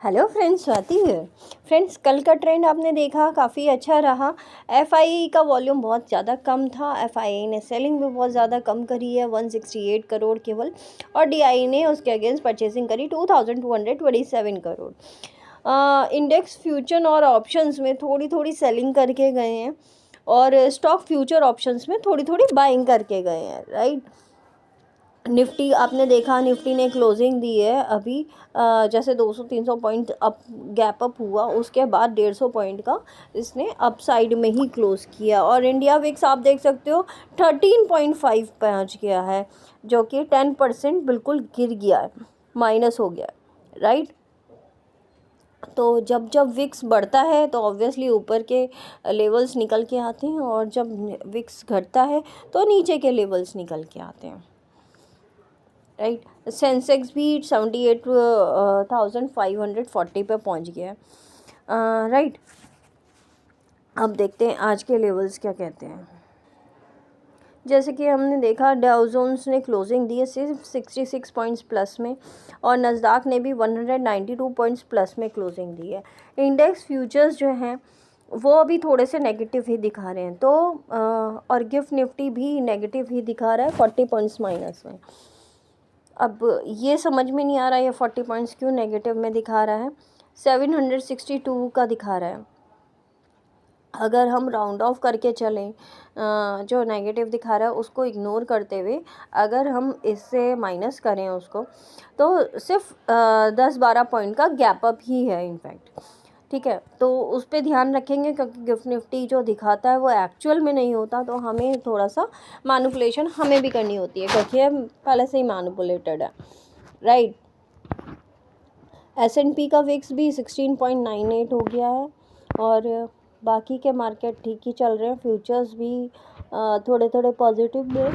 Hello friends, Swati है। Friends, कल का ट्रेंड आपने देखा, काफ़ी अच्छा रहा। एफआईई का वॉल्यूम बहुत ज़्यादा कम था। एफआईई ने सेलिंग भी बहुत ज़्यादा कम करी है, 168 करोड़ केवल, और डीआई ने उसके अगेंस्ट परचेसिंग करी 2227 करोड़। इंडेक्स फ्यूचर और ऑप्शंस में थोड़ी थोड़ी सेलिंग करके गए हैं, और स्टॉक फ्यूचर ऑप्शंस में थोड़ी थोड़ी बाइंग करके गए हैं, राइट। निफ्टी आपने देखा, निफ्टी ने क्लोजिंग दी है अभी, जैसे 200-300 पॉइंट अप गैप अप हुआ, उसके बाद 150 पॉइंट का इसने अप साइड में ही क्लोज किया। और इंडिया विक्स आप देख सकते हो 13.5 पहुँच गया है, जो कि 10% बिल्कुल गिर गया है, माइनस हो गया है, राइट। तो जब जब विक्स बढ़ता है तो ऑब्वियसली ऊपर के लेवल्स निकल के आते हैं, और जब विक्स घटता है तो नीचे के लेवल्स निकल के आते हैं, राइट। सेंसेक्स भी 78,540 पे पहुंच गया है, राइट। अब देखते हैं आज के लेवल्स क्या कहते हैं। जैसे कि हमने देखा, डाउ जोन्स ने क्लोजिंग दी है सिर्फ 66 पॉइंट्स प्लस में, और नस्दाक ने भी 192 पॉइंट्स प्लस में क्लोजिंग दी है। इंडेक्स फ्यूचर्स जो हैं वो अभी थोड़े से नेगेटिव ही दिखा रहे हैं, तो और गिफ्ट निफ्टी भी नेगेटिव ही दिखा रहा है, 40 पॉइंट्स माइनस में। अब ये समझ में नहीं आ रहा है 40 पॉइंट्स क्यों नेगेटिव में दिखा रहा है। 762 का दिखा रहा है। अगर हम राउंड ऑफ करके चलें, जो नेगेटिव दिखा रहा है उसको इग्नोर करते हुए अगर हम इससे माइनस करें उसको, तो सिर्फ 10-12 पॉइंट का गैप अप ही है इनफैक्ट, ठीक है। तो उस पर ध्यान रखेंगे, क्योंकि गिफ्ट निफ्टी जो दिखाता है वो एक्चुअल में नहीं होता, तो हमें थोड़ा सा मैनिपुलेशन हमें भी करनी होती है, क्योंकि ये पहले से ही मैनिपुलेटेड है, राइट। S&P का विक्स भी 16.98 हो गया है, और बाकी के मार्केट ठीक ही चल रहे हैं। फ्यूचर्स भी थोड़े थोड़े पॉजिटिव में।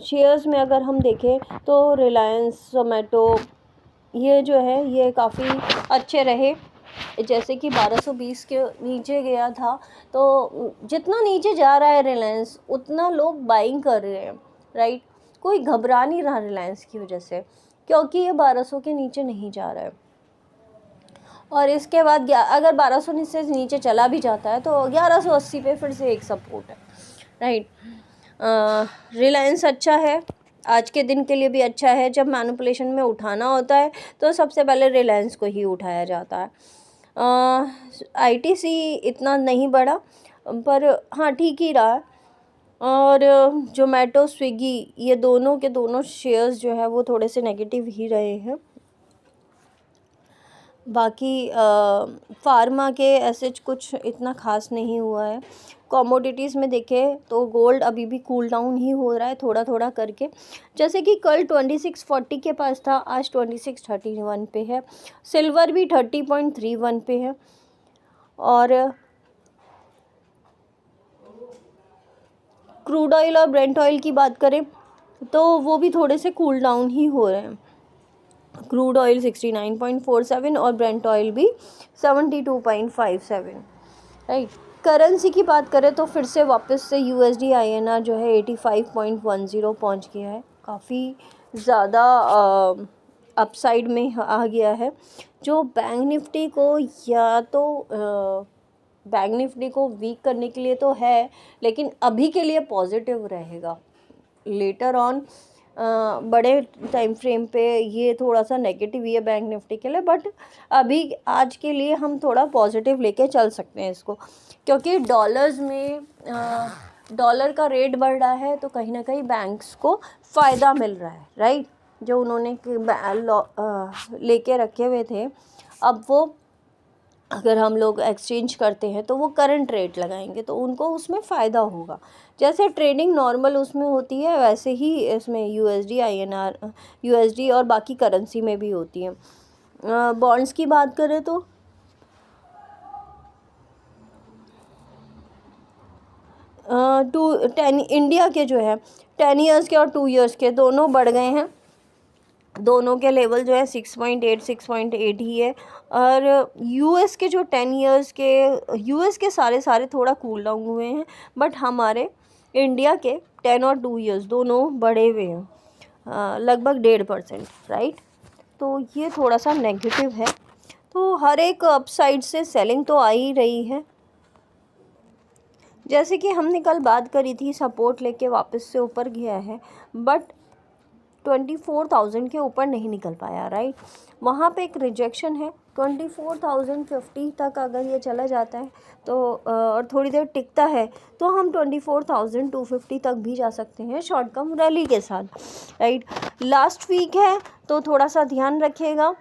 शेयर्स में अगर हम देखें तो रिलायंस, जोमेटो, ये जो है ये काफ़ी अच्छे रहे। जैसे कि 1220 के नीचे गया था, तो जितना नीचे जा रहा है रिलायंस उतना लोग बाइंग कर रहे हैं, राइट। कोई घबरा नहीं रहा रिलायंस की वजह से, क्योंकि ये 1200 के नीचे नहीं जा रहा है। और इसके बाद अगर 1200 से नीचे चला भी जाता है तो 1180 पे फिर से एक सपोर्ट है, राइट। रिलायंस अच्छा है, आज के दिन के लिए भी अच्छा है। जब मैनिपुलेशन में उठाना होता है तो सबसे पहले रिलायंस को ही उठाया जाता है। आईटीसी इतना नहीं बढ़ा, पर हाँ ठीक ही रहा। और जोमेटो, स्विगी, ये दोनों के दोनों शेयर्स जो है वो थोड़े से नेगेटिव ही रहे हैं। बाकी फार्मा के ऐसे कुछ इतना खास नहीं हुआ है। कमोडिटीज़ में देखें तो गोल्ड अभी भी कूल डाउन ही हो रहा है थोड़ा थोड़ा करके। जैसे कि कल 2640 के पास था, आज 2631 पे है। सिल्वर भी 30.31 पे है, और क्रूड ऑयल और ब्रेंट ऑयल की बात करें तो वो भी थोड़े से कूल डाउन ही हो रहे हैं। क्रूड ऑयल 69.47 और ब्रेंट ऑयल भी 72.57, राइट। करेंसी की बात करें तो फिर से वापस से यूएसडी आईएनआर जो है 85.10 पहुंच गया है, काफ़ी ज़्यादा अपसाइड में आ गया है, जो बैंक निफ्टी को या तो बैंक निफ्टी को वीक करने के लिए तो है, लेकिन अभी के लिए पॉजिटिव रहेगा। लेटर ऑन बड़े टाइम फ्रेम पे ये थोड़ा सा नेगेटिव ही है बैंक निफ्टी के लिए, बट अभी आज के लिए हम थोड़ा पॉजिटिव लेके चल सकते हैं इसको, क्योंकि डॉलर्स में डॉलर का रेट बढ़ रहा है, तो कहीं ना कहीं बैंक्स को फ़ायदा मिल रहा है, राइट। जो उन्होंने लेके रखे हुए थे, अब वो अगर हम लोग एक्सचेंज करते हैं तो वो करंट रेट लगाएंगे, तो उनको उसमें फ़ायदा होगा। जैसे ट्रेडिंग नॉर्मल उसमें होती है, वैसे ही इसमें यूएसडी आईएनआर, यूएसडी और बाकी करेंसी में भी होती है। बॉन्ड्स की बात करें तो इंडिया के जो है 10 ईयर्स के और 2 ईयर्स के दोनों बढ़ गए हैं। दोनों के लेवल जो है 6.8 ही है। और यूएस के जो 10 ईयर्स के, यूएस के सारे थोड़ा कूल डाउन हुए हैं, बट हमारे इंडिया के 10 और 2 ईयर्स दोनों बढ़े हुए हैं। लगभग 1.5%, राइट। तो ये थोड़ा सा नेगेटिव है। तो हर एक अपसाइड से सेलिंग तो आ ही रही है। जैसे कि हमने कल बात करी थी, सपोर्ट लेके वापस से ऊपर गया है, बट 24,000 के ऊपर नहीं निकल पाया, राइट। वहाँ पे एक रिजेक्शन है। 24,050 तक अगर ये चला जाता है तो और थोड़ी देर टिकता है तो हम 24,250 तक भी जा सकते हैं शॉर्ट टर्म रैली के साथ, राइट। लास्ट वीक है तो थोड़ा सा ध्यान रखिएगा।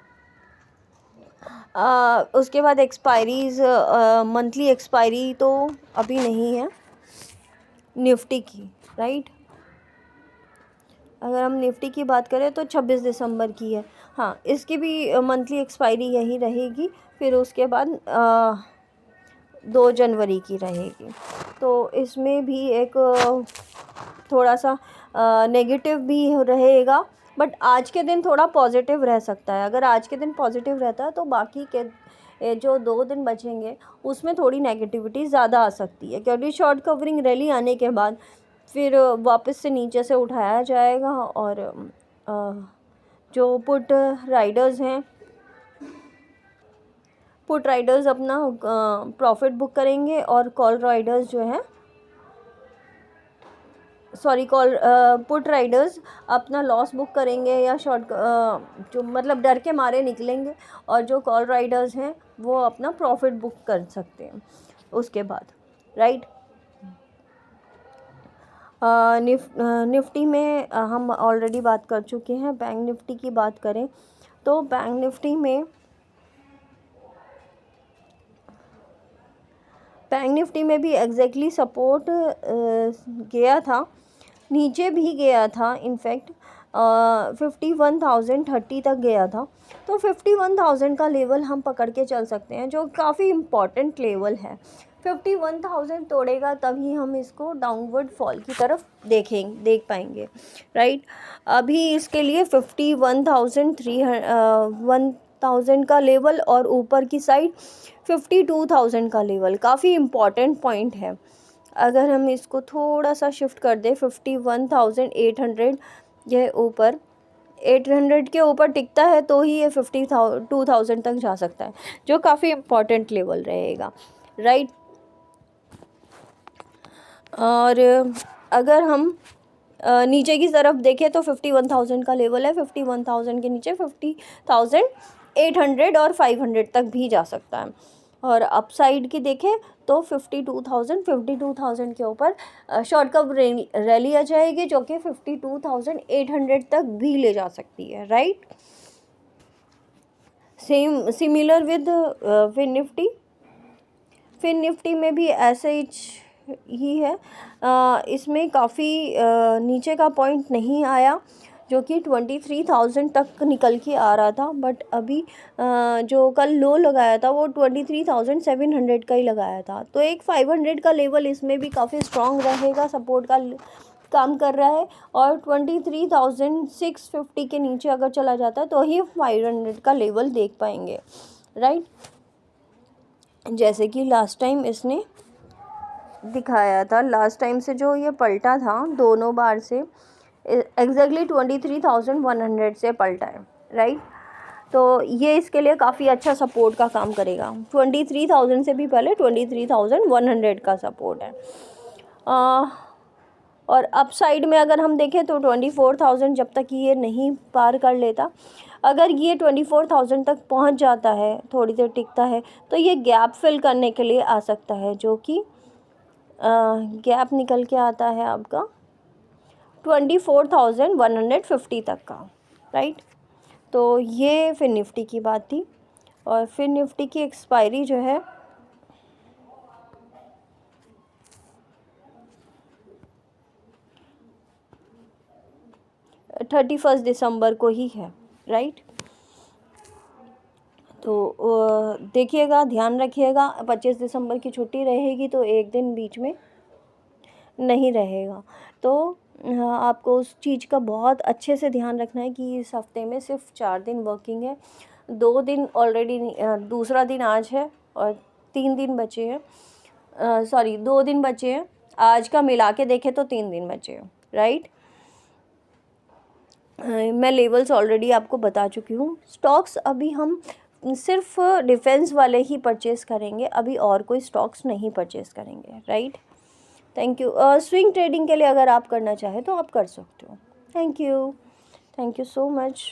उसके बाद एक्सपायरीज, मंथली एक्सपायरी तो अभी नहीं है निफ्टी की, राइट। अगर हम निफ्टी की बात करें तो 26 दिसंबर की है। हाँ, इसकी भी मंथली एक्सपायरी यही रहेगी, फिर उसके बाद 2 जनवरी की रहेगी। तो इसमें भी एक थोड़ा सा नेगेटिव भी रहेगा, बट आज के दिन थोड़ा पॉजिटिव रह सकता है। अगर आज के दिन पॉजिटिव रहता है तो बाकी के जो 2 दिन बचेंगे उसमें थोड़ी नेगेटिविटी ज़्यादा आ सकती है, क्योंकि शॉर्ट कवरिंग रैली आने के बाद फिर वापस से नीचे से उठाया जाएगा और जो पुट राइडर्स अपना प्रॉफिट बुक करेंगे और पुट राइडर्स अपना लॉस बुक करेंगे या जो मतलब डर के मारे निकलेंगे, और जो कॉल राइडर्स हैं वो अपना प्रॉफिट बुक कर सकते हैं उसके बाद, राइट। निफ्टी में हम ऑलरेडी बात कर चुके हैं। बैंक निफ्टी की बात करें तो बैंक निफ्टी में भी एग्जैक्टली सपोर्ट गया था, नीचे भी गया था, इनफैक्ट 51,030 तक गया था। तो 51,000 का लेवल हम पकड़ के चल सकते हैं, जो काफ़ी इम्पॉर्टेंट लेवल है। 51,000 तोड़ेगा तभी हम इसको डाउनवर्ड फॉल की तरफ देख पाएंगे, राइट। अभी इसके लिए 51,000 का लेवल और ऊपर की साइड 52,000 का लेवल काफ़ी इम्पॉर्टेंट पॉइंट है। अगर हम इसको थोड़ा सा शिफ्ट कर दें 51,800, यह ऊपर 800 के ऊपर टिकता है तो ही ये 52,000 तक जा सकता है, जो काफ़ी इम्पॉर्टेंट लेवल रहेगा, राइट। और अगर हम नीचे की तरफ देखें तो 51,000 का लेवल है, 51,000 के नीचे 50,800 और 500 तक भी जा सकता है। और अपसाइड की देखें तो 52,000 के ऊपर शॉर्ट कव रैली आ जाएगी, जो कि 52,800 तक भी ले जा सकती है, right. Similar with FinNifty में भी ऐसे ही है। इसमें काफ़ी नीचे का पॉइंट नहीं आया, जो कि 23,000 तक निकल के आ रहा था, बट अभी जो कल लो लगाया था वो 23,700 का ही लगाया था। तो एक 500 का लेवल इसमें भी काफ़ी स्ट्रॉन्ग रहेगा, सपोर्ट का काम कर रहा है। और 23,650 के नीचे अगर चला जाता है तो ही 500 का लेवल देख पाएंगे, राइट। जैसे कि लास्ट टाइम इसने दिखाया था, लास्ट टाइम से जो ये पलटा था दोनों बार से एग्जैक्टली 23,100 से पलटा है, राइट। तो ये इसके लिए काफ़ी अच्छा सपोर्ट का काम करेगा। 23,000 से भी पहले 23,100 का सपोर्ट है। और अपसाइड में अगर हम देखें तो 24,000 जब तक ये नहीं पार कर लेता, अगर ये 24,000 तक पहुंच जाता है, थोड़ी देर टिकता है, तो ये गैप फिल करने के लिए आ सकता है, जो कि गैप निकल के आता है आपका 24,150 तक का, राइट। तो ये फिर निफ्टी की बात थी। और फिर निफ्टी की एक्सपायरी जो है 31 दिसंबर को ही है, राइट। तो देखिएगा, ध्यान रखिएगा, 25 दिसंबर की छुट्टी रहेगी तो एक दिन बीच में नहीं रहेगा। तो आपको उस चीज़ का बहुत अच्छे से ध्यान रखना है कि इस हफ्ते में सिर्फ 4 दिन वर्किंग है, 2 दिन ऑलरेडी, दूसरा दिन आज है और 3 दिन बचे हैं, 2 दिन बचे हैं, आज का मिला के देखें तो 3 दिन बचे हैं, राइट। मैं लेवल्स ऑलरेडी आपको बता चुकी हूँ। स्टॉक्स अभी हम सिर्फ डिफेंस वाले ही परचेज़ करेंगे, अभी और कोई स्टॉक्स नहीं परचेज़ करेंगे, right. Thank you. Swing trading के लिए अगर आप करना चाहें तो आप कर सकते हो। Thank you so much.